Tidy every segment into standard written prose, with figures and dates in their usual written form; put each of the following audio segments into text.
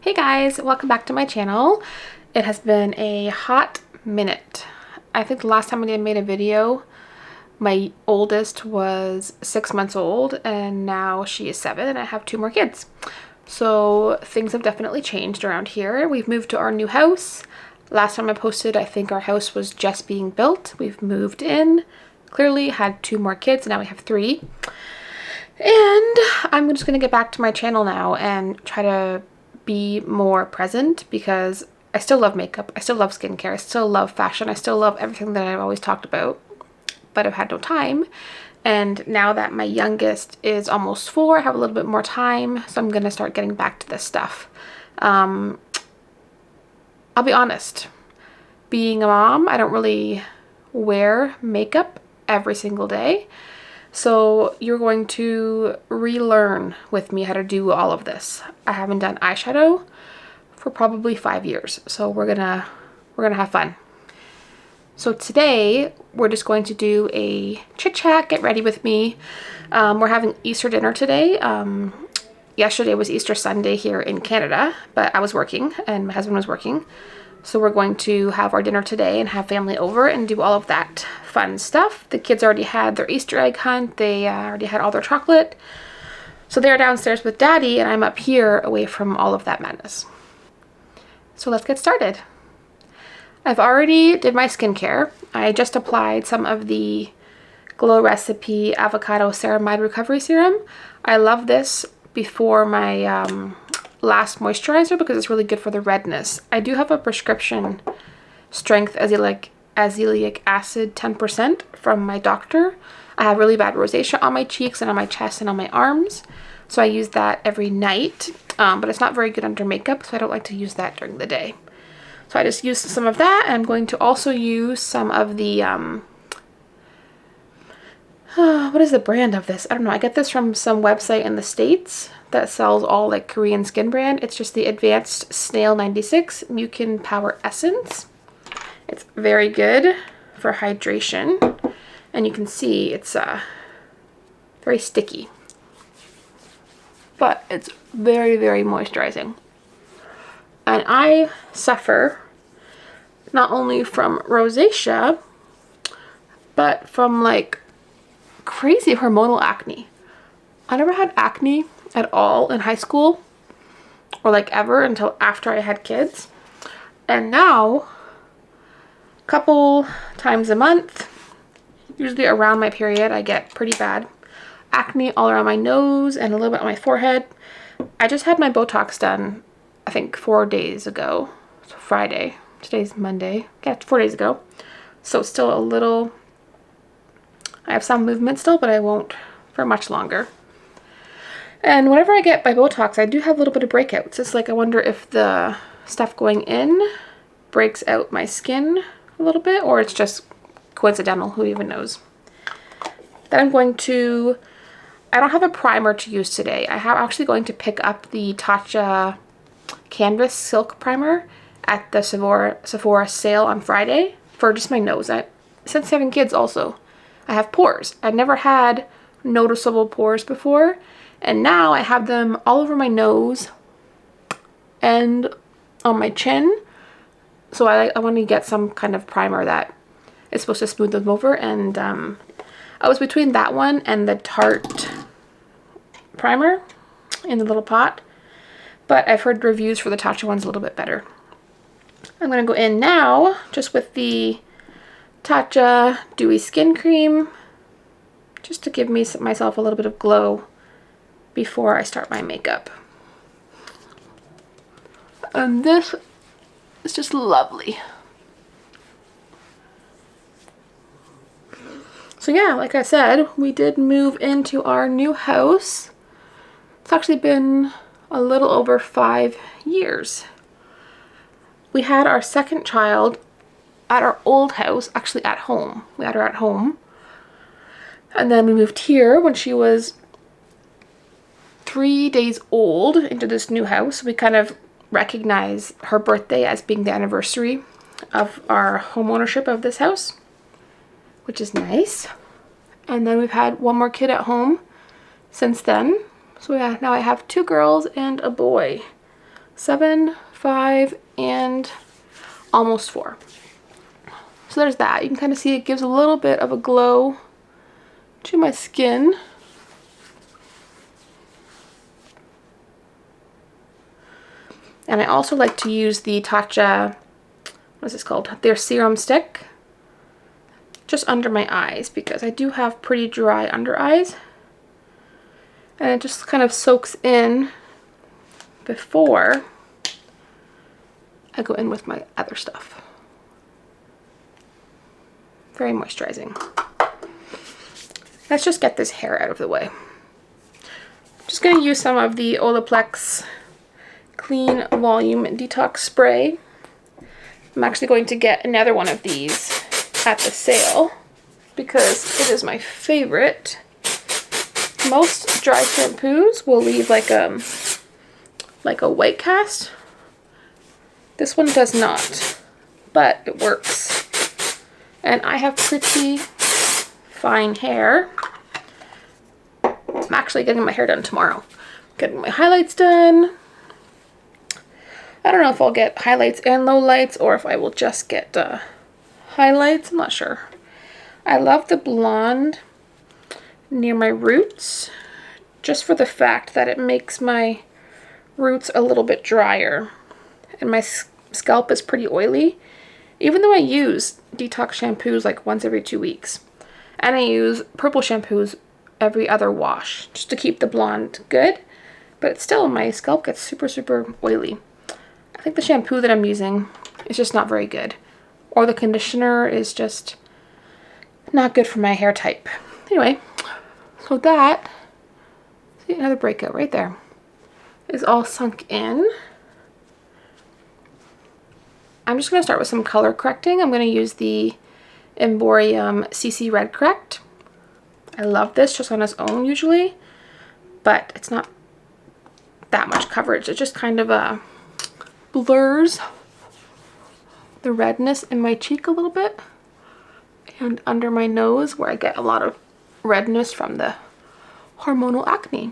Hey guys, welcome back to my channel. It has been a hot minute. I think the last time I made a video, my oldest was 6 months old and now she is 7 and I have 2 more kids. So things have definitely changed around here. We've moved to our new house. Last time I posted, I think our house was just being built. We've moved in, clearly had 2 more kids, now we have 3. And I'm just gonna get back to my channel now and try to be more present because I still love makeup, I still love skincare, I still love fashion, I still love everything that I've always talked about, but I've had no time. And now that my youngest is almost 4, I have a little bit more time, so I'm gonna start getting back to this stuff. I'll be honest, being a mom, I don't really wear makeup every single day. So you're going to relearn with me how to do all of this. I haven't done eyeshadow for probably 5 years, so we're gonna have fun. So today we're just going to do a chit chat, get ready with me. We're having Easter dinner today. Yesterday was Easter Sunday here in Canada, but I was working and my husband was working. So we're going to have our dinner today and have family over and do all of that fun stuff. The kids already had their Easter egg hunt. They already had all their chocolate. So they're downstairs with Daddy and I'm up here away from all of that madness. So let's get started. I've already did my skincare. I just applied some of the Glow Recipe Avocado Ceramide Recovery Serum. I love this before my last moisturizer because it's really good for the redness. I do have a prescription strength azelaic acid 10% from my doctor. I have really bad rosacea on my cheeks and on my chest and on my arms, so I use that every night, but it's not very good under makeup, so I don't like to use that during the day. So I just used some of that, and I'm going to also use some of the what is the brand of this? I don't know. I get this from some website in the States that sells all like Korean skin brand. It's just the Advanced Snail 96 Mucin Power Essence. It's very good for hydration. And you can see it's very sticky. But it's very, very moisturizing. And I suffer not only from rosacea, but from like crazy hormonal acne. I never had acne at all in high school or like ever until after I had kids. And now, a couple times a month, usually around my period, I get pretty bad acne all around my nose and a little bit on my forehead. I just had my Botox done, I think 4 days ago. So Friday. Today's Monday. Yeah, 4 days ago. So it's still a little, I have some movement still, but I won't for much longer. And whenever I get my Botox, I do have a little bit of breakouts. It's like I wonder if the stuff going in breaks out my skin a little bit, or it's just coincidental, who even knows. Then I'm going to, I don't have a primer to use today. I'm actually going to pick up the Tatcha Canvas Silk Primer at the Sephora sale on Friday for just my nose. Since having kids also, I have pores. I've never had noticeable pores before, and now I have them all over my nose and on my chin. So I want to get some kind of primer that is supposed to smooth them over, and I was between that one and the Tarte primer in the little pot, but I've heard reviews for the Tatcha one's a little bit better. I'm going to go in now just with the Tatcha Dewy Skin Cream, just to give myself a little bit of glow before I start my makeup. And this is just lovely. So yeah, like I said, we did move into our new house. It's actually been a little over 5 years. We had our second child at our old house, actually at home. We had her at home. And then we moved here when she was 3 days old into this new house. We kind of recognize her birthday as being the anniversary of our home ownership of this house, which is nice. And then we've had one more kid at home since then. So yeah, now I have 2 girls and a boy. 7, 5, and almost 4. So there's that. You can kind of see it gives a little bit of a glow to my skin. And I also like to use the Tatcha, what is this called? Their serum stick, just under my eyes because I do have pretty dry under eyes. And it just kind of soaks in before I go in with my other stuff. Very moisturizing. Let's just get this hair out of the way. I'm just going to use some of the Olaplex Clean Volume Detox Spray. I'm actually going to get another one of these at the sale because it is my favorite. Most dry shampoos will leave like a white cast. This one does not, but it works. And I have pretty fine hair. I'm actually getting my hair done tomorrow. Getting my highlights done. I don't know if I'll get highlights and lowlights or if I will just get highlights. I'm not sure. I love the blonde near my roots just for the fact that it makes my roots a little bit drier. And my scalp is pretty oily. Even though I use detox shampoos like once every 2 weeks. And I use purple shampoos every other wash just to keep the blonde good. But still, my scalp gets super, super oily. I think the shampoo that I'm using is just not very good. Or the conditioner is just not good for my hair type. Anyway, so that, see another breakout right there, is all sunk in. I'm just going to start with some color correcting. I'm going to use the Emborium CC Red Correct. I love this just on its own usually, but it's not that much coverage. It just kind of blurs the redness in my cheek a little bit and under my nose where I get a lot of redness from the hormonal acne.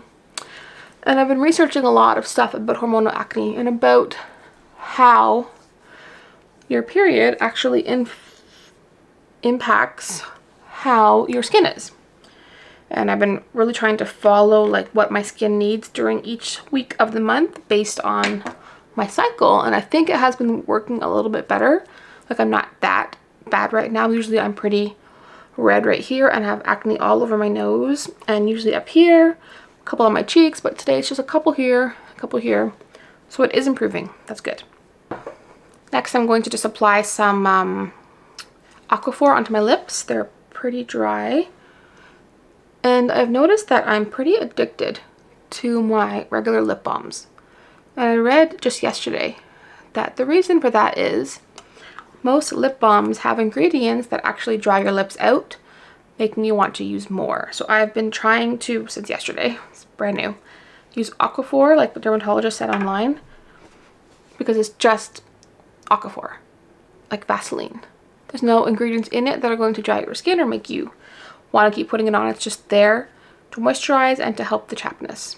And I've been researching a lot of stuff about hormonal acne and about how your period actually impacts how your skin is. And I've been really trying to follow like what my skin needs during each week of the month based on my cycle, and I think it has been working a little bit better. Like I'm not that bad right now. Usually I'm pretty red right here and I have acne all over my nose and usually up here, a couple on my cheeks, but today it's just a couple here, a couple here. So it is improving. That's good. Next, I'm going to just apply some Aquaphor onto my lips. They're pretty dry. And I've noticed that I'm pretty addicted to my regular lip balms. And I read just yesterday that the reason for that is most lip balms have ingredients that actually dry your lips out, making you want to use more. So I've been trying to, since yesterday, it's brand new, use Aquaphor like the dermatologist said online, because it's just Aquaphor, like Vaseline. There's no ingredients in it that are going to dry your skin or make you want to keep putting it on. It's just there to moisturize and to help the chappedness.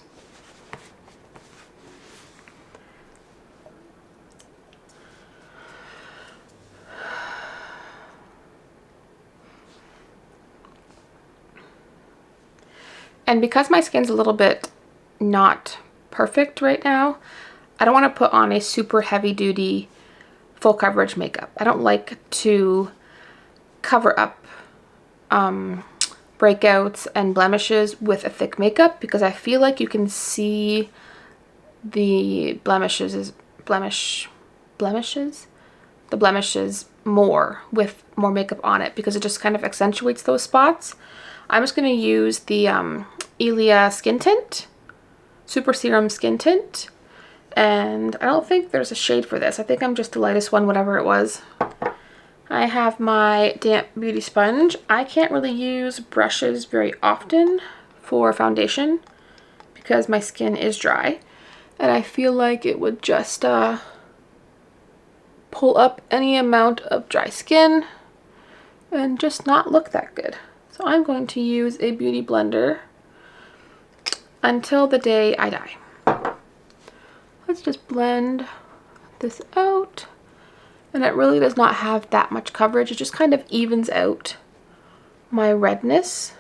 And because my skin's a little bit not perfect right now, I don't want to put on a super heavy duty full coverage makeup. I don't like to cover up breakouts and blemishes with a thick makeup because I feel like you can see the blemishes more with more makeup on it because it just kind of accentuates those spots. I'm just going to use the ILIA skin tint, super serum skin tint. And I don't think there's a shade for this. I think I'm just the lightest one, whatever it was. I have my damp beauty sponge. I can't really use brushes very often for foundation because my skin is dry. And I feel like it would just pull up any amount of dry skin and just not look that good. So I'm going to use a beauty blender until the day I die. let's just blend this out. And it really does not have that much coverage. It just kind of evens out my redness.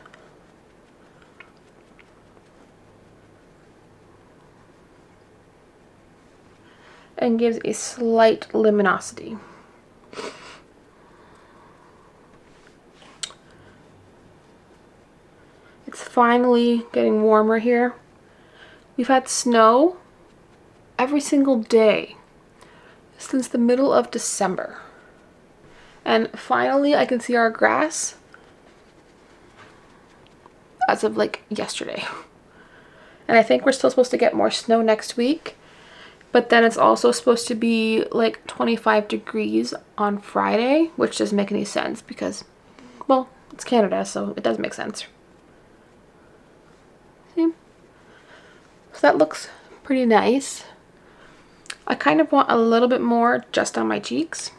And gives a slight luminosity. It's finally getting warmer here. We've had snow every single day since the middle of December. And finally I can see our grass as of like yesterday. And I think we're still supposed to get more snow next week. But then it's also supposed to be like 25 degrees on Friday, which doesn't make any sense because, well, it's Canada, so it does make sense. See? So that looks pretty nice. I kind of want a little bit more just on my cheeks.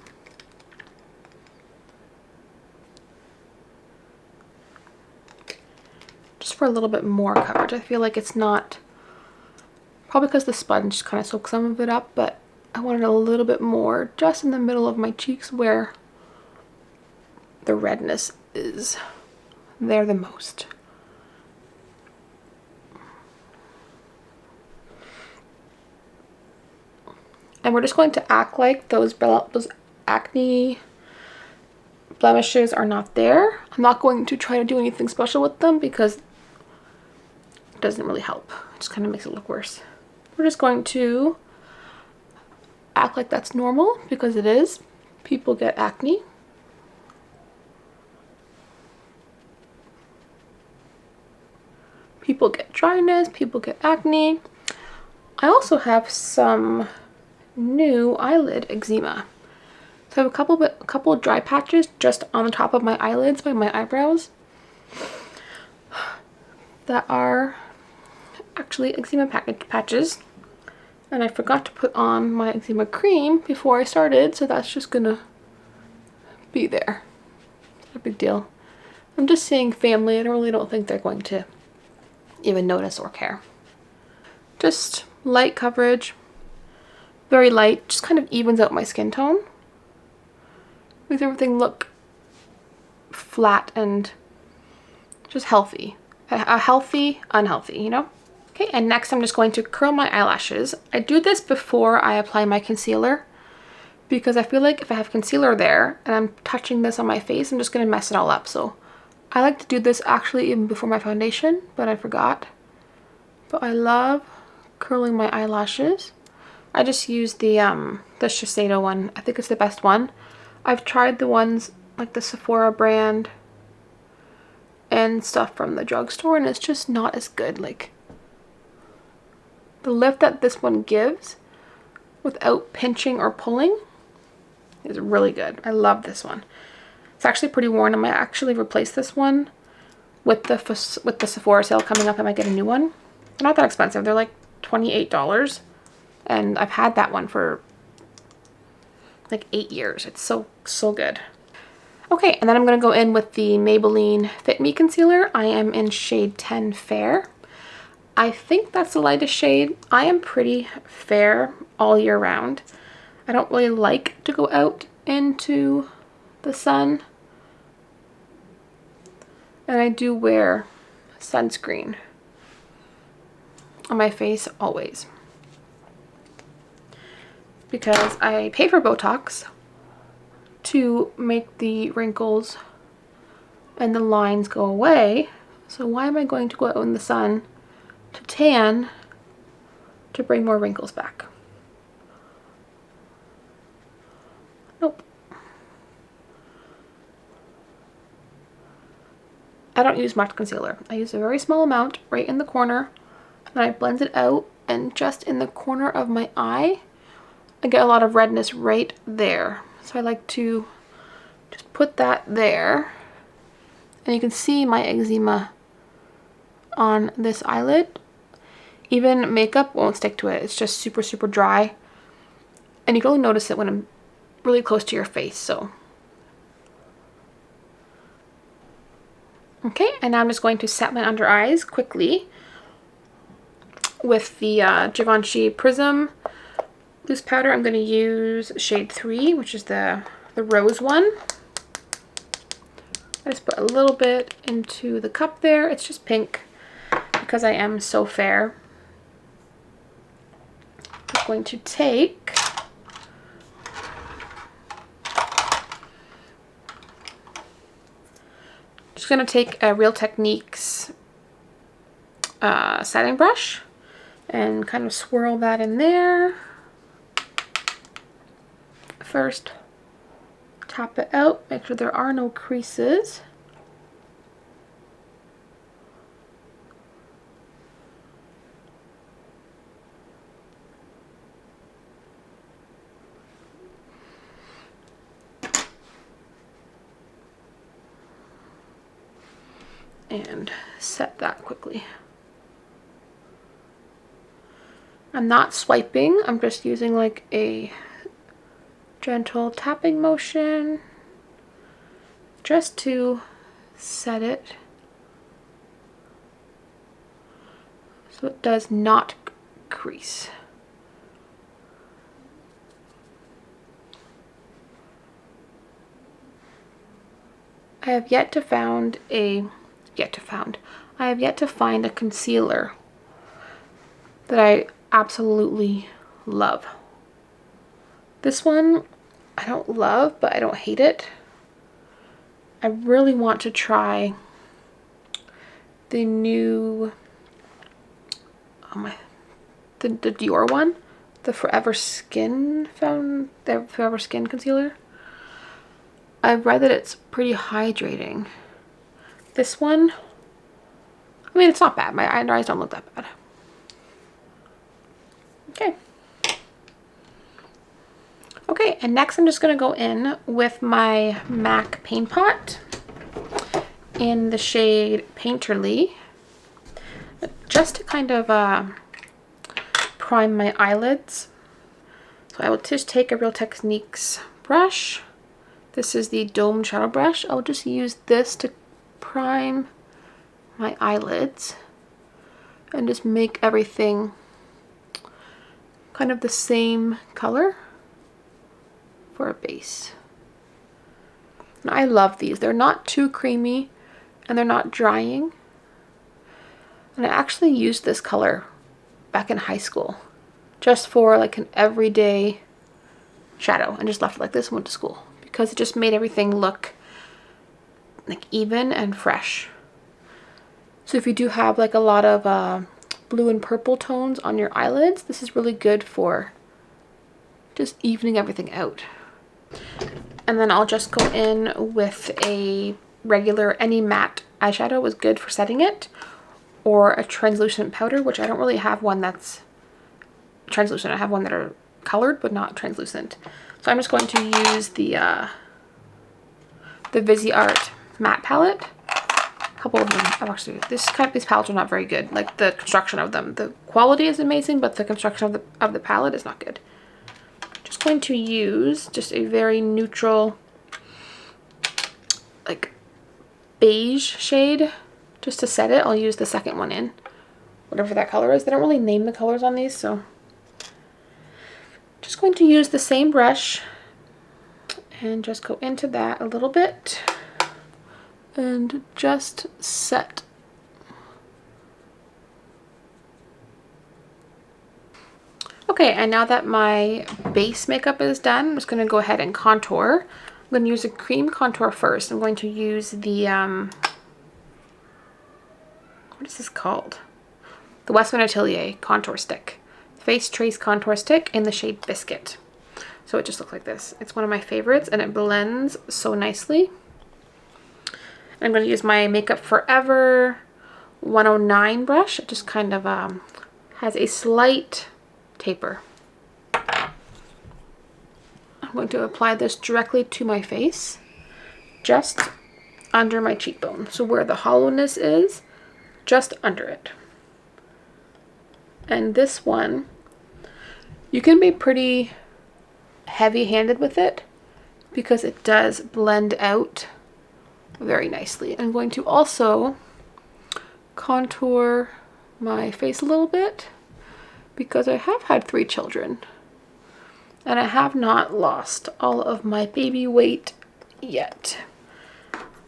Just for a little bit more coverage. I feel like it's not, probably because the sponge kind of soaks some of it up, but I wanted a little bit more just in the middle of my cheeks where the redness is there the most. And we're just going to act like those acne blemishes are not there. I'm not going to try to do anything special with them because it doesn't really help. It just kind of makes it look worse. We're just going to act like that's normal because it is. People get acne. People get dryness, people get acne. I also have some new eyelid eczema. So I have a couple of dry patches just on the top of my eyelids by my eyebrows that are actually eczema patches. And I forgot to put on my eczema cream before I started, so that's just gonna be there. Not a big deal. I'm just seeing family. I really don't think they're going to even notice or care. Just light coverage, very light, just kind of evens out my skin tone. Makes everything look flat and just healthy. A healthy, unhealthy, you know? Okay, and next I'm just going to curl my eyelashes. I do this before I apply my concealer because I feel like if I have concealer there and I'm touching this on my face, I'm just gonna mess it all up. So I like to do this actually even before my foundation, but I forgot. But I love curling my eyelashes. I just use the Shiseido one. I think it's the best one. I've tried the ones like the Sephora brand and stuff from the drugstore, and it's just not as good. Like the lift that this one gives without pinching or pulling is really good. I love this one. It's actually pretty worn. I might actually replace this one with the Sephora sale coming up. I might get a new one. They're not that expensive. They're like $28, and I've had that one for like 8 years. It's so good. Okay, and then I'm gonna go in with the Maybelline Fit Me concealer. I am in shade 10 Fair. I think that's the lightest shade. I am pretty fair all year round. I don't really like to go out into the sun. And I do wear sunscreen on my face always, because I pay for Botox to make the wrinkles and the lines go away. So why am I going to go out in the sun to tan to bring more wrinkles back? Nope. I don't use much concealer. I use a very small amount right in the corner, and I blend it out, and just in the corner of my eye I get a lot of redness right there. So I like to just put that there, and you can see my eczema on this eyelid. Even makeup won't stick to it. It's just super dry, and you can only notice it when I'm really close to your face. So okay, and now I'm just going to set my under eyes quickly with the Givenchy Prism loose powder, I'm going to use shade 3, which is the rose one. I just put a little bit into the cup there. It's just pink because I am so fair. I'm going to take a Real Techniques setting brush and kind of swirl that in there. First, tap it out, make sure there are no creases. And set that quickly. I'm not swiping, I'm just using like a gentle tapping motion just to set it so it does not crease. I have yet to find a concealer that I absolutely love. This one I don't love, but I don't hate it. I really want to try the new the Dior one, the Forever Skin concealer. I've read that it's pretty hydrating. This one, I mean, it's not bad. My eyes don't look that bad. Okay. Okay, and next I'm just going to go in with my MAC Paint Pot in the shade Painterly, just to kind of prime my eyelids. So I will just take a Real Techniques brush. This is the Dome Shadow Brush. I'll just use this to prime my eyelids and just make everything kind of the same color for a base. And I love these. They're not too creamy and they're not drying. And I actually used this color back in high school just for like an everyday shadow and just left it like this and went to school because it just made everything look like even and fresh. So if you do have like a lot of blue and purple tones on your eyelids, this is really good for just evening everything out. And then I'll just go in with a regular, any matte eyeshadow is good for setting it, or a translucent powder, which I don't really have one that's translucent. I have one that are colored but not translucent. So I'm just going to use the Viseart matte palette. A couple of them. Actually, these palettes are not very good. Like the construction of them, the quality is amazing, but the construction of the palette is not good. Just going to use just a very neutral, like beige shade, just to set it. I'll use the second one in, whatever that color is. They don't really name the colors on these, so just going to use the same brush and just go into that a little bit and just set. Okay, and now that my base makeup is done, I'm just going to go ahead and contour. I'm going to use a cream contour first. I'm going to use the, what is this called? The WestmanAtelier contour stick. Face Trace Contour Stick in the shade Biscuit. So it just looks like this. It's one of my favorites and it blends so nicely. And I'm going to use my Makeup Forever 109 brush. It just kind of has a slight taper. I'm going to apply this directly to my face, just under my cheekbone. So where the hollowness is, just under it. And this one, you can be pretty heavy-handed with it because it does blend out very nicely. I'm going to also contour my face a little bit because I have had 3 children. And I have not lost all of my baby weight yet.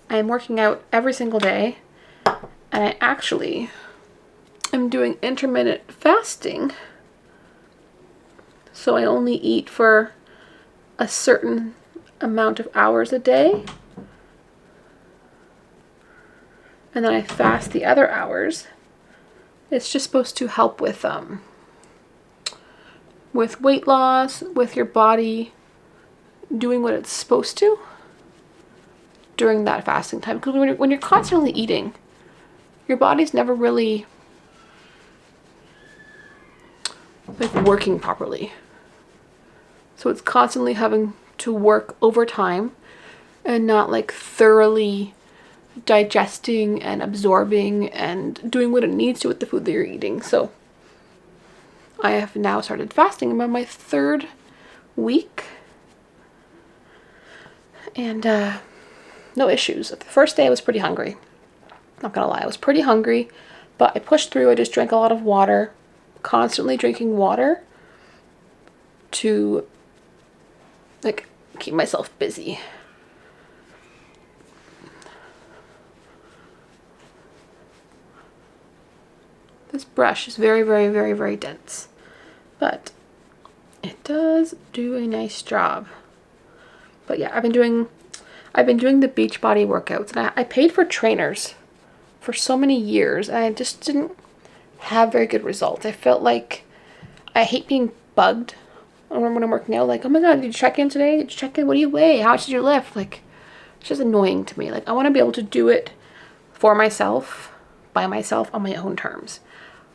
I am working out every single day, and I actually am doing intermittent fasting. So I only eat for a certain amount of hours a day, and then I fast the other hours. It's just supposed to help with weight loss, with your body doing what it's supposed to during that fasting time. Because when you're constantly eating, your body's never really like working properly. So it's constantly having to work overtime and not like thoroughly digesting and absorbing and doing what it needs to with the food that you're eating. So I have now started fasting. I'm on my 3rd week, and no issues. The first day I was pretty hungry. Not gonna lie, I was pretty hungry, but I pushed through. I just drank a lot of water, constantly drinking water to like keep myself busy. This brush is very, very, very, very dense, but it does do a nice job. But yeah, I've been doing the Beachbody workouts, and I paid for trainers for so many years, and I just didn't have very good results. I felt like I hate being bugged when I'm working out. Like, oh my god, did you check in today? Did you check in? What do you weigh? How much did you lift? Like, it's just annoying to me. Like, I want to be able to do it for myself, by myself, on my own terms.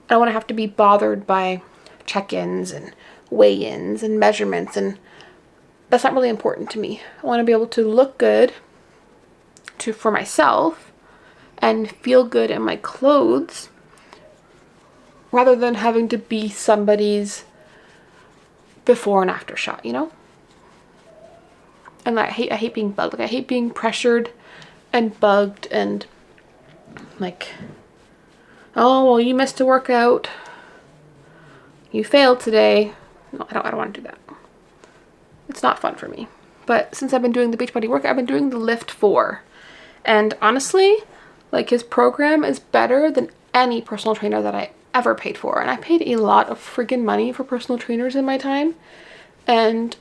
I don't want to have to be bothered by check-ins and weigh-ins and measurements, and that's not really important to me. I want to be able to look good for myself and feel good in my clothes rather than having to be somebody's before and after shot, you know? And I hate being bugged. Like, I hate being pressured and bugged and like, oh, well, you missed a workout. You failed today. No, I don't want to do that. It's not fun for me. But since I've been doing the Beachbody workout, I've been doing the Lift 4. And honestly, like, his program is better than any personal trainer that I ever paid for. And I paid a lot of friggin' money for personal trainers in my time. And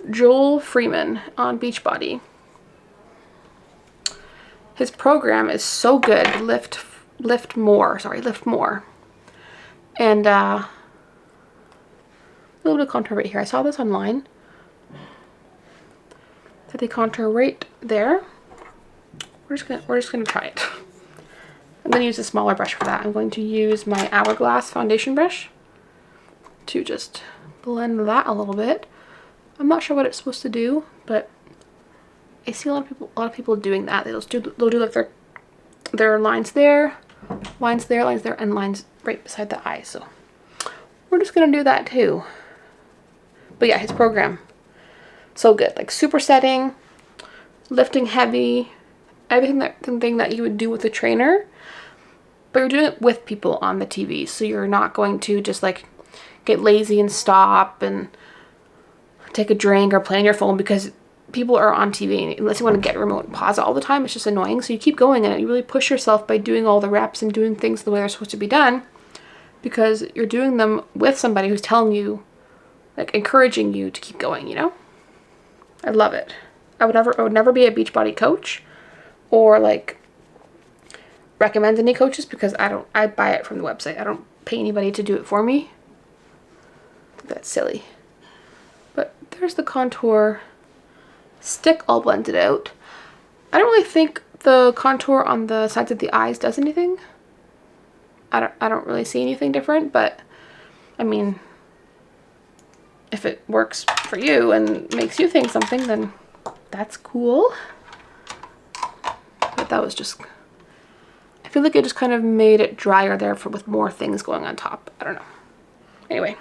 Joel Freeman on Beachbody, his program is so good. Lift More. And a little bit of contour right here. I saw this online. So they contour right there. We're just gonna try it. I'm gonna use a smaller brush for that. I'm going to use my Hourglass foundation brush to just blend that a little bit. I'm not sure what it's supposed to do, but I see a lot of people doing that. They'll do like their lines there, lines there, lines there, and lines right beside the eye. So we're just gonna do that too. But yeah, his program, so good. Like, super setting, lifting heavy, everything that you would do with a trainer, but you're doing it with people on the TV. So you're not going to just like get lazy and stop and take a drink or play on your phone because people are on TV, and unless you want to get remote and pause it all the time, it's just annoying. So you keep going, and you really push yourself by doing all the reps and doing things the way they're supposed to be done, because you're doing them with somebody who's telling you, like, encouraging you to keep going, you know? I love it. I would never be a Beachbody coach or like recommend any coaches, because I buy it from the website. I don't pay anybody to do it for me. That's silly. But there's the contour stick all blended out. I don't really think the contour on the sides of the eyes does anything. I don't really see anything different, but I mean, if it works for you and makes you think something, then that's cool. But that was just, I feel like it just kind of made it drier there with more things going on top. I don't know. Anyway,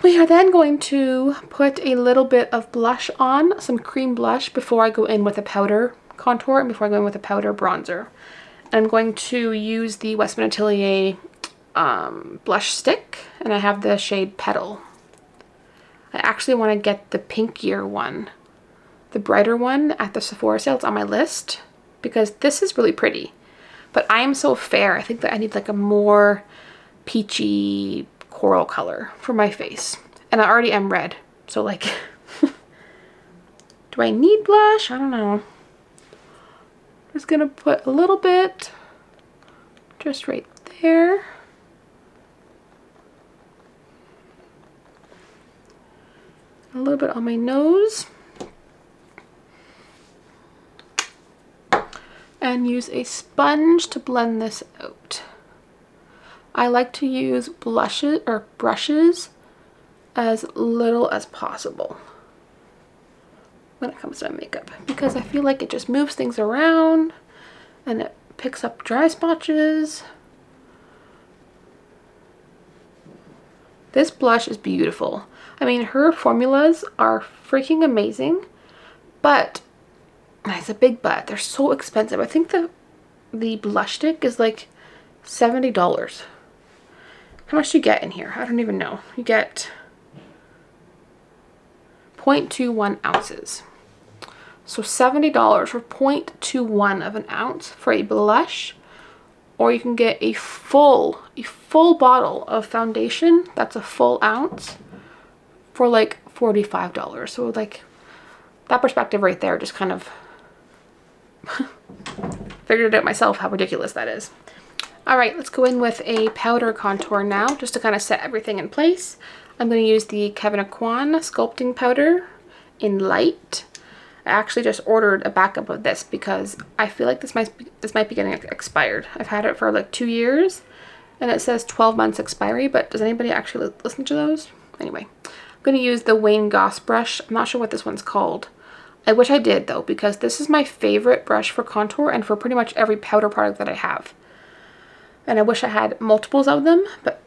we are then going to put a little bit of blush on, some cream blush, before I go in with a powder contour and before I go in with a powder bronzer. I'm going to use the WestmanAtelier blush stick, and I have the shade Petal. I actually want to get the pinkier one, the brighter one at the Sephora sale. It's on my list because this is really pretty. But I am so fair. I think that I need like a more peachy coral color for my face. And I already am red. So like, do I need blush? I don't know. I'm just gonna put a little bit just right there. A little bit on my nose. And use a sponge to blend this out. I like to use blushes or brushes as little as possible when it comes to my makeup, because I feel like it just moves things around and it picks up dry spotches. This blush is beautiful. I mean, her formulas are freaking amazing, but it's a big but. They're so expensive. I think the blush stick is like $70. How much do you get in here? I don't even know. You get 0.21 ounces. So $70 for 0.21 of an ounce for a blush, or you can get a full bottle of foundation that's a full ounce for like $45. So like that perspective right there just kind of figured it out myself how ridiculous that is. All right, let's go in with a powder contour now, just to kind of set everything in place. I'm going to use the Kevyn Aucoin sculpting powder in light. I actually just ordered a backup of this because I feel like this might be getting expired. I've had it for like 2 years and it says 12 months expiry, but does anybody actually listen to those? Anyway, I'm going to use the Wayne Goss brush. I'm not sure what this one's called. I wish I did though, because this is my favorite brush for contour and for pretty much every powder product that I have. And I wish I had multiples of them, but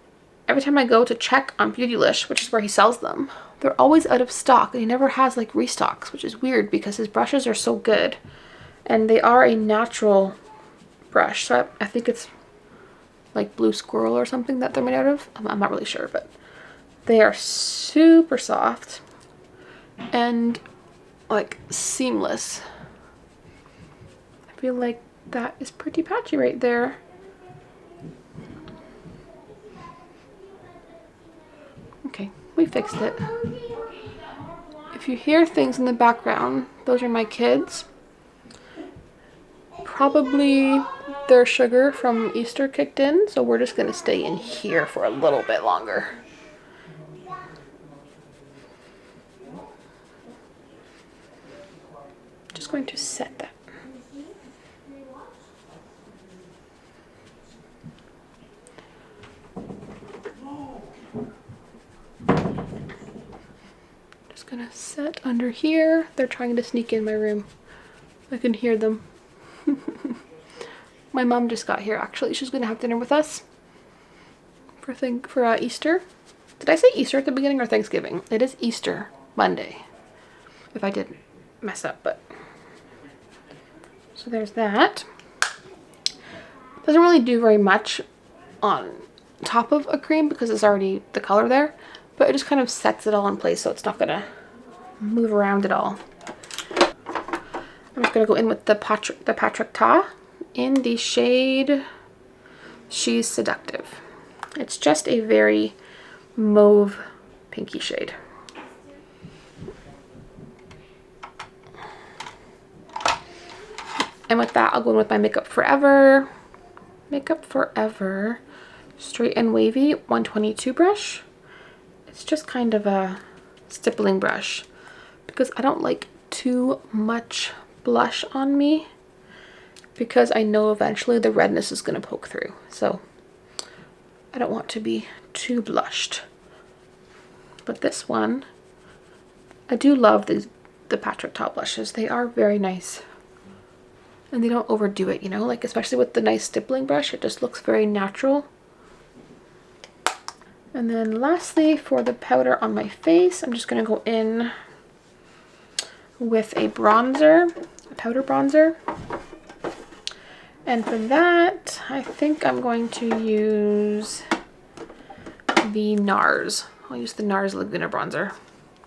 every time I go to check on Beautylish, which is where he sells them, they're always out of stock, and he never has like restocks, which is weird because his brushes are so good. And they are a natural brush, so I think it's like blue squirrel or something that they're made out of. I'm not really sure, but they are super soft and like seamless. I feel like that is pretty patchy right there. Okay, we fixed it. If you hear things in the background, those are my kids. Probably their sugar from Easter kicked in, so we're just gonna stay in here for a little bit longer. Just going to set that. Just gonna set under here. They're trying to sneak in my room. I can hear them. My mom just got here actually. She's gonna have dinner with us for Easter. Did I say Easter at the beginning or Thanksgiving? It is Easter Monday, if I didn't mess up, but so there's that. Doesn't really do very much on top of a cream because it's already the color there, but it just kind of sets it all in place so it's not gonna move around at all. I'm just gonna go in with the Patrick Ta in the shade She's Seductive. It's just a very mauve pinky shade. And with that, I'll go in with my Makeup Forever Straight and Wavy 122 brush. It's just kind of a stippling brush because I don't like too much blush on me, because I know eventually the redness is going to poke through. So I don't want to be too blushed. But this one, I do love the Patrick Ta blushes. They are very nice. And they don't overdo it, you know, like especially with the nice stippling brush, it just looks very natural. And then lastly, for the powder on my face, I'm just going to go in with a bronzer, a powder bronzer. And for that, I think I'm going to use the NARS. I'll use the NARS Laguna bronzer.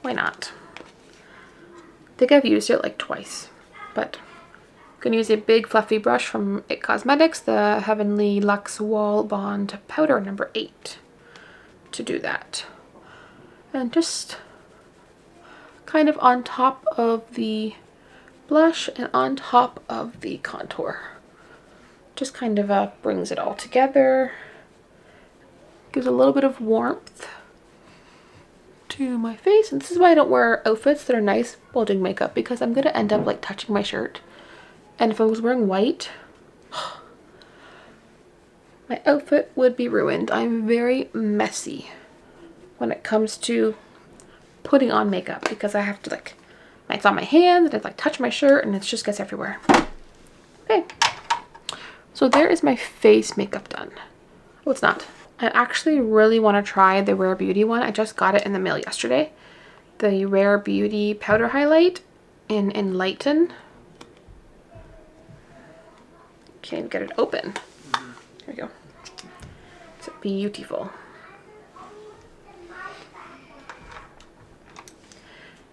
Why not? I think I've used it like twice, but I'm gonna use a big fluffy brush from IT Cosmetics, the Heavenly Luxe Wall Bond Powder number 8, to do that. And just kind of on top of the blush and on top of the contour. Just kind of brings it all together. Gives a little bit of warmth to my face. And this is why I don't wear outfits that are nice while doing makeup, because I'm going to end up like touching my shirt. And if I was wearing white, my outfit would be ruined. I'm very messy when it comes to putting on makeup, because I have to like, it's on my hands and it's like touch my shirt and it just gets everywhere. Okay, so there is my face makeup done. Oh, it's not. I actually really want to try the Rare Beauty one. I just got it in the mail yesterday. The Rare Beauty powder highlight in Enlighten. Can't even get it open. There we go. It's beautiful.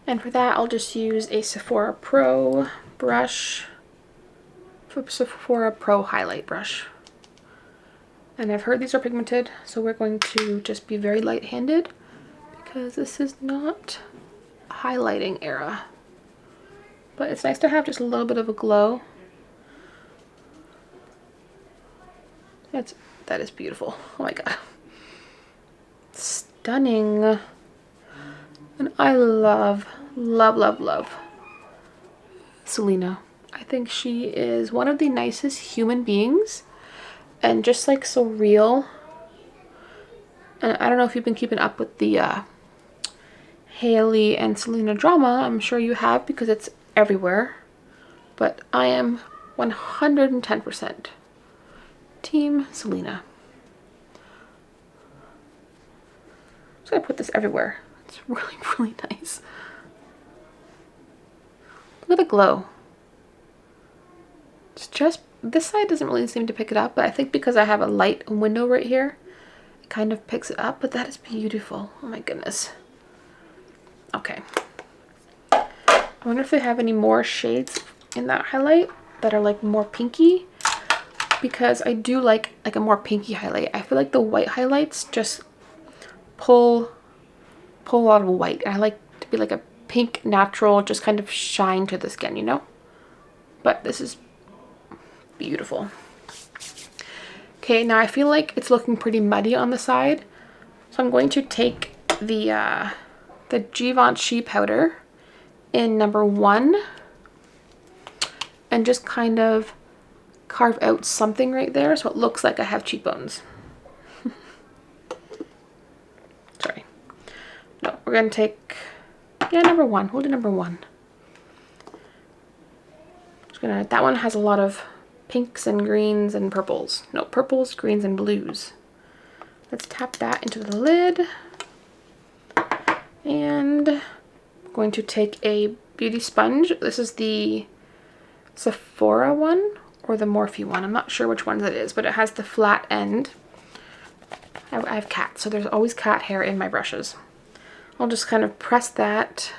And for that, I'll just use a Sephora Pro brush, Sephora Pro highlight brush. And I've heard these are pigmented, so we're going to just be very light-handed because this is not a highlighting era. But it's nice to have just a little bit of a glow. That is beautiful. Oh my god. Stunning. And I love, love, love, love Selena. I think she is one of the nicest human beings and just like so real. And I don't know if you've been keeping up with the Hailey and Selena drama. I'm sure you have because it's everywhere. But I am 110% Team Selena. I'm just gonna put this everywhere. It's really, really nice. Look at the glow. It's just, this side doesn't really seem to pick it up, but I think because I have a light window right here, it kind of picks it up, but that is beautiful. Oh my goodness. Okay. I wonder if they have any more shades in that highlight that are like more pinky, because I do like a more pinky highlight. I feel like the white highlights just pull a lot of white. I like to be like a pink natural, just kind of shine to the skin, you know? But this is beautiful. Okay, now I feel like it's looking pretty muddy on the side, so I'm going to take the Givenchy powder in number 1 and just kind of carve out something right there so it looks like I have cheekbones. Sorry. No, we're going to take, yeah, number 1. We'll do number 1. Just gonna, that one has a lot of pinks and greens and purples. No, purples, greens, and blues. Let's tap that into the lid. And I'm going to take a beauty sponge. This is the Sephora one or the Morphe one. I'm not sure which one it is, but it has the flat end. I have cats, so there's always cat hair in my brushes. I'll just kind of press that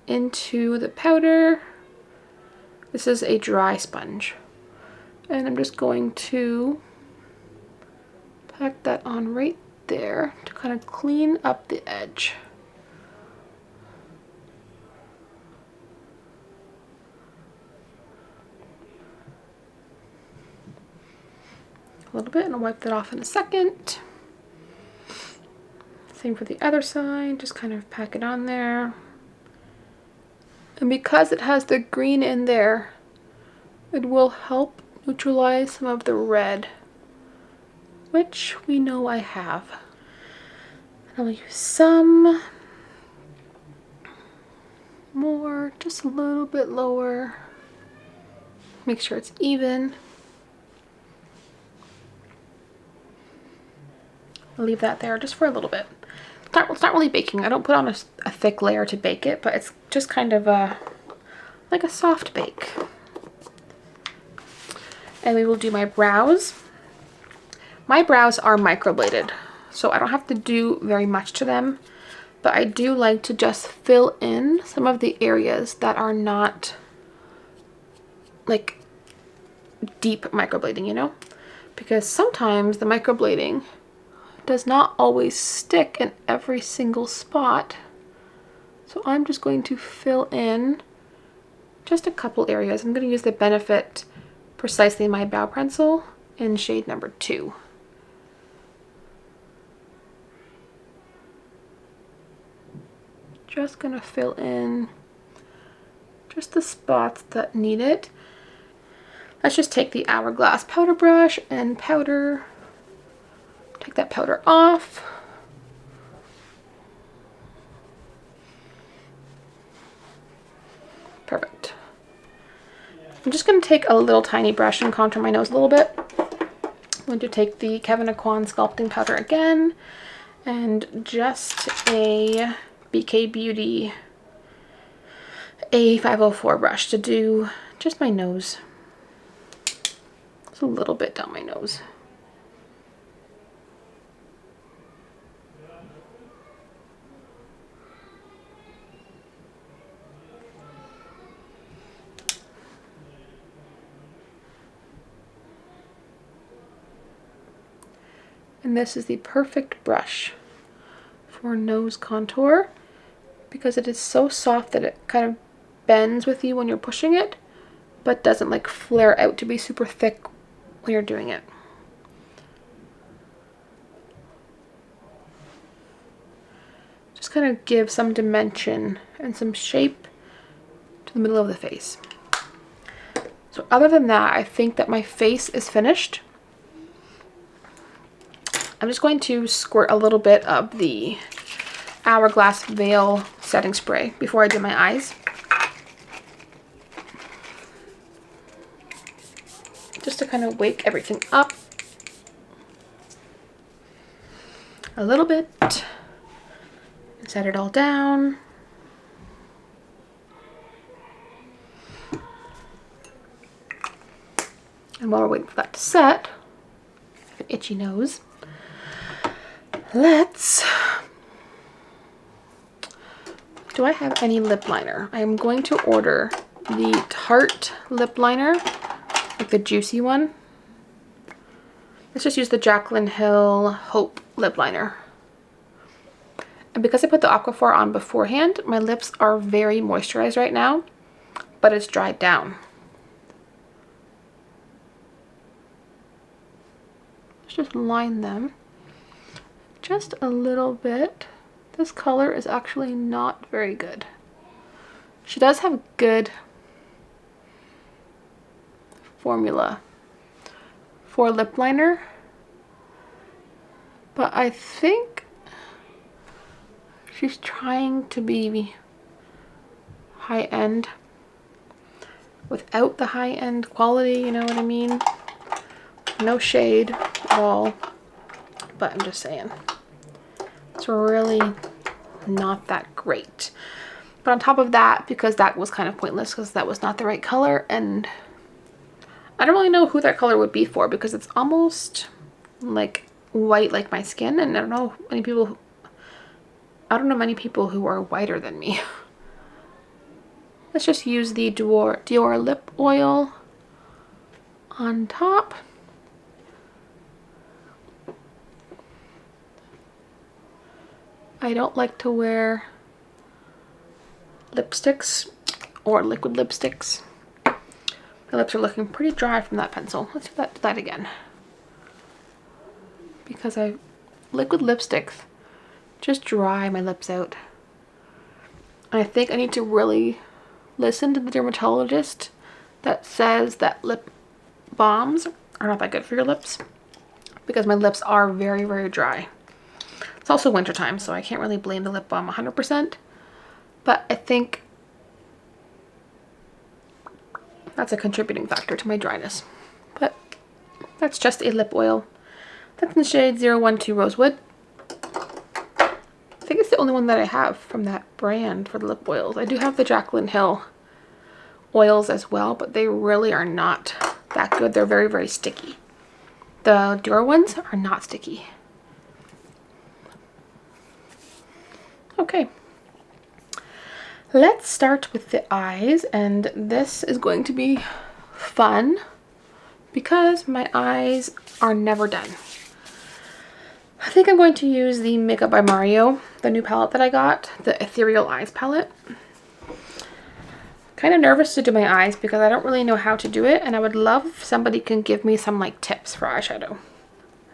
into the powder. This is a dry sponge. And I'm just going to pack that on right there to kind of clean up the edge. A little bit, and I'll wipe that off in a second. Same for the other side, just kind of pack it on there. And because it has the green in there, it will help neutralize some of the red, which we know I have. And I'll use some more, just a little bit lower. Make sure it's even. I'll leave that there just for a little bit. It's not really baking. I don't put on a thick layer to bake it, but it's just kind of like a soft bake. And we will do my brows. My brows are microbladed, so I don't have to do very much to them. but I do like to just fill in some of the areas that are not like deep microblading, you know? Because sometimes the microblading does not always stick in every single spot. So I'm just going to fill in just a couple areas. I'm going to use the Benefit Precisely My Brow Pencil in shade number 2. Just going to fill in just the spots that need it. Let's just take the Hourglass powder brush and take that powder off. Perfect. I'm just going to take a little tiny brush and contour my nose a little bit. I'm going to take the Kevyn Aucoin sculpting powder again and just a BK Beauty A504 brush to do just my nose. Just a little bit down my nose. And this is the perfect brush for nose contour because it is so soft that it kind of bends with you when you're pushing it, but doesn't like flare out to be super thick when you're doing it. Just kind of give some dimension and some shape to the middle of the face. So other than that, I think that my face is finished. I'm just going to squirt a little bit of the Hourglass Veil setting spray before I do my eyes. Just to kind of wake everything up a little bit and set it all down. And while we're waiting for that to set, an itchy nose. Do I have any lip liner? I am going to order the Tarte lip liner, like the juicy one. Let's just use the Jaclyn Hill Hope lip liner. And because I put the Aquaphor on beforehand, my lips are very moisturized right now, but it's dried down. Let's just line them just a little bit. This color is actually not very good. She does have good formula for lip liner, but I think she's trying to be high-end without the high-end quality, you know what I mean? No shade at all, but I'm just saying. It's really not that great. But on top of that, because that was kind of pointless because that was not the right color, and I don't really know who that color would be for because it's almost like white like my skin, and I don't know many people who are whiter than me. Let's just use the Dior lip oil on top. I don't like to wear lipsticks or liquid lipsticks. My lips are looking pretty dry from that pencil. Let's do that again. Because liquid lipsticks just dry my lips out. And I think I need to really listen to the dermatologist that says that lip balms are not that good for your lips, because my lips are very, very dry. It's also wintertime, so I can't really blame the lip balm 100%, but I think that's a contributing factor to my dryness. But that's just a lip oil. That's in the shade 012 Rosewood. I think it's the only one that I have from that brand for the lip oils. I do have the Jaclyn Hill oils as well, but they really are not that good. They're very, very sticky. The Dior ones are not sticky. Okay. Let's start with the eyes, and this is going to be fun because my eyes are never done. I think I'm going to use the Makeup by Mario, the new palette that I got, the Ethereal Eyes palette. Kind of nervous to do my eyes because I don't really know how to do it, and I would love if somebody can give me some like tips for eyeshadow,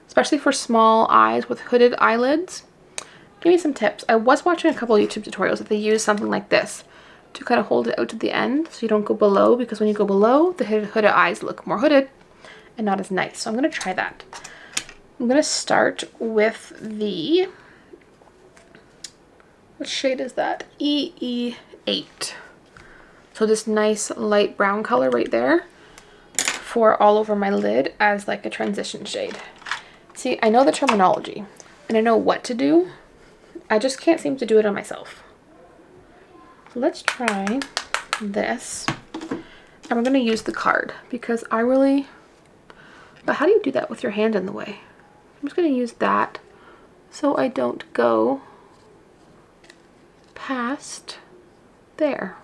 especially for small eyes with hooded eyelids. Give me some tips. I was watching a couple of YouTube tutorials that they use something like this to kind of hold it out to the end so you don't go below, because when you go below, the hooded eyes look more hooded and not as nice. So I'm going to try that. I'm going to start with the, what shade is that? EE8. So this nice light brown color right there for all over my lid as like a transition shade. See, I know the terminology and I know what to do. I just can't seem to do it on myself. So let's try this. And we're going to use the card because I really, but how do you do that with your hand in the way? I'm just going to use that so I don't go past there.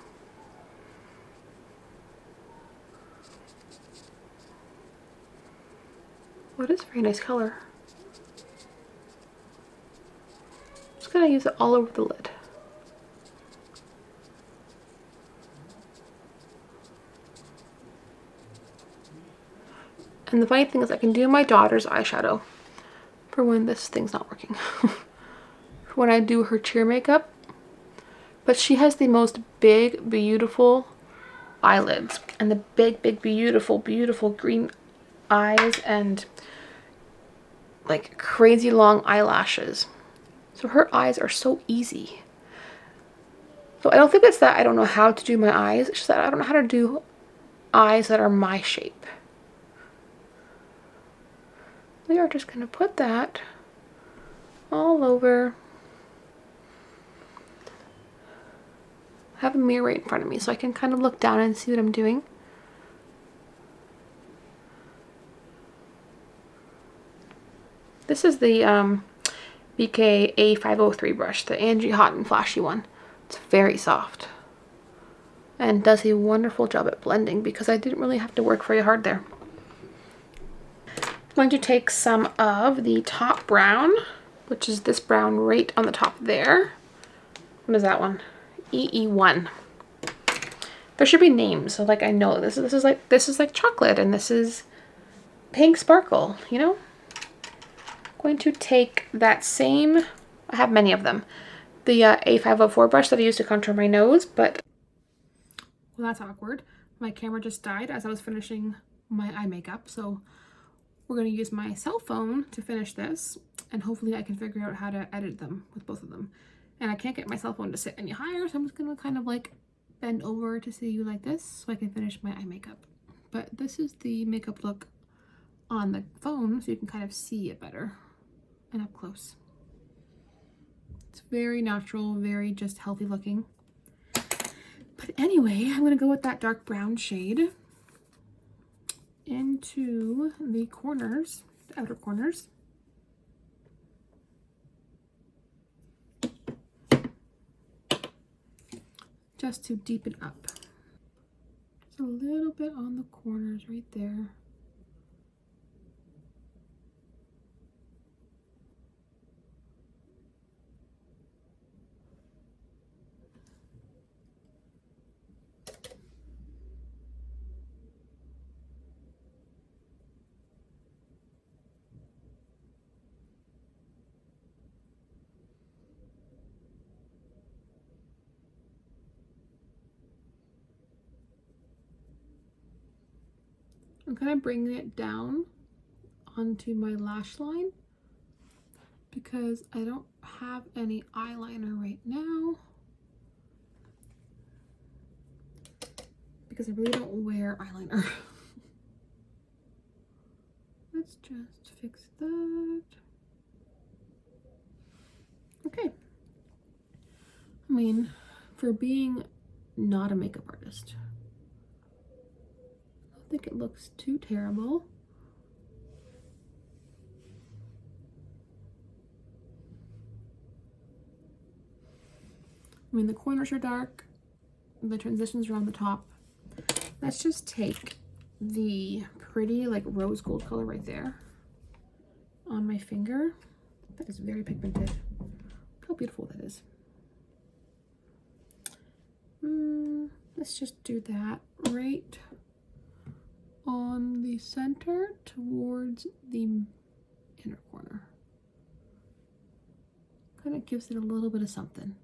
Well, it is a very nice color. Just going to use it all over the lid. And the funny thing is I can do my daughter's eyeshadow for when this thing's not working. For when I do her cheer makeup. But she has the most big, beautiful eyelids. And the big, big, beautiful, beautiful green eyes and like crazy long eyelashes. So her eyes are so easy. So I don't think it's that I don't know how to do my eyes. It's just that I don't know how to do eyes that are my shape. We are just going to put that all over. I have a mirror right in front of me so I can kind of look down and see what I'm doing. This is the BK A503 brush, the Angie Hot and Flashy one. It's very soft and does a wonderful job at blending because I didn't really have to work very hard there. I'm going to take some of the top brown, which is this brown right on the top there. What is that one? EE1. There should be names, so like I know this is like chocolate and this is pink sparkle, you know? I'm going to take that same, I have many of them, the A504 brush that I used to contour my nose, but well, that's awkward. My camera just died as I was finishing my eye makeup, so we're going to use my cell phone to finish this, and hopefully I can figure out how to edit them with both of them. And I can't get my cell phone to sit any higher, so I'm just going to kind of like bend over to see you like this so I can finish my eye makeup. But this is the makeup look on the phone, so you can kind of see it better and up close. It's very natural, very just healthy looking. But anyway, I'm going to go with that dark brown shade into the corners, the outer corners. Just to deepen up. Just a little bit on the corners right there. I'm kind of bringing it down onto my lash line because I don't have any eyeliner right now because I really don't wear eyeliner. Let's just fix that. Okay. I mean, for being not a makeup artist, I don't think it looks too terrible. I mean, the corners are dark, the transitions are on the top. Let's just take the pretty like rose gold color right there on my finger. That is very pigmented. Look how beautiful that is. Let's just do that right on the center towards the inner corner. Kind of gives it a little bit of something.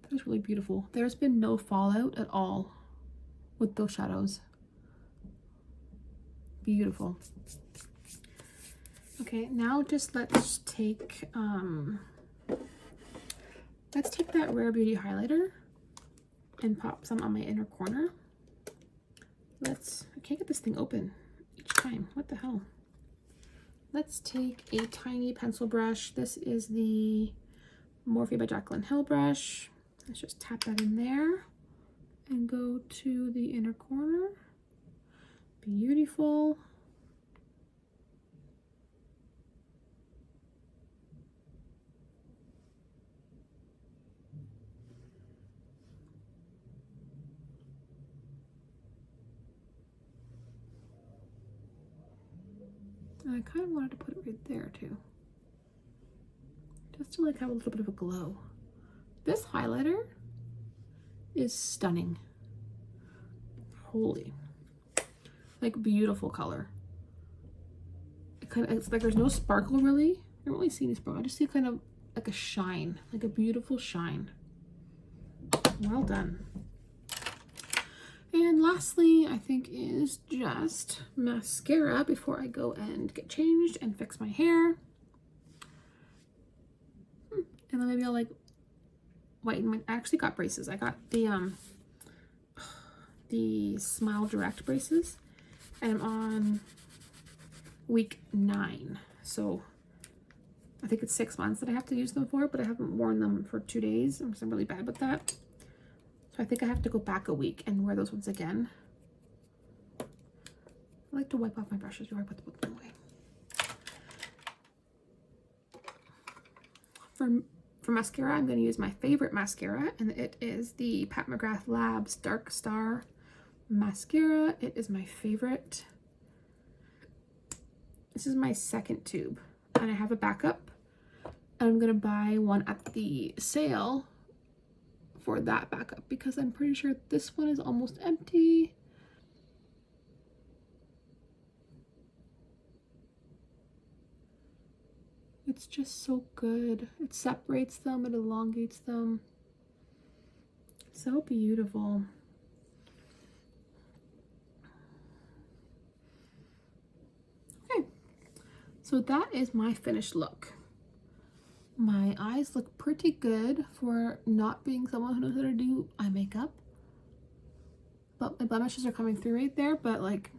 That is really beautiful. There's been no fallout at all with those shadows. Beautiful. Okay, now just let's take that Rare Beauty highlighter and pop some on my inner corner. I can't get this thing open each time. What the hell? Let's take a tiny pencil brush. This is the Morphe by Jaclyn Hill brush. Let's just tap that in there and go to the inner corner. Beautiful. And I kind of wanted to put it right there too, just to like have a little bit of a glow. This highlighter is stunning. Holy, like beautiful color. It's like there's no sparkle really. I don't really see any sparkle. I just see kind of like a shine, like a beautiful shine. Well done. And lastly, I think is just mascara before I go and get changed and fix my hair. And then maybe I'll like whiten my, I actually got braces. I got the Smile Direct braces, and I'm on week 9. So I think it's 6 months that I have to use them for, but I haven't worn them for 2 days because I'm really bad with that. So I think I have to go back a week and wear those ones again. I like to wipe off my brushes before I put them away. For mascara, I'm going to use my favorite mascara, and it is the Pat McGrath Labs Dark Star mascara. It is my favorite. This is my second tube, and I have a backup. I'm going to buy one at the sale for that backup because I'm pretty sure this one is almost empty. It's just so good. It separates them, it elongates them. So beautiful. Okay, so that is my finished look. My eyes look pretty good for not being someone who knows how to do eye makeup. But my blemishes are coming through right there, but like,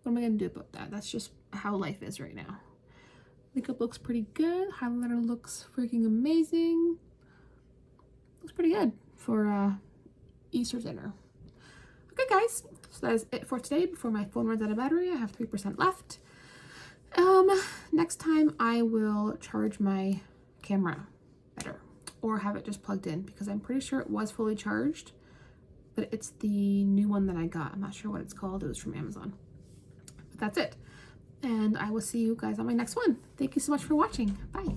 what am I gonna do about that? That's just how life is right now. Makeup looks pretty good. Highlighter looks freaking amazing. Looks pretty good for Easter dinner. Okay guys, so that is it for today. Before my phone runs out of battery, I have 3% left. Next time I will charge my camera better, or have it just plugged in, because I'm pretty sure it was fully charged, but it's the new one that I got. I'm not sure what it's called. It was from Amazon. But that's it. And I will see you guys on my next one. Thank you so much for watching. Bye.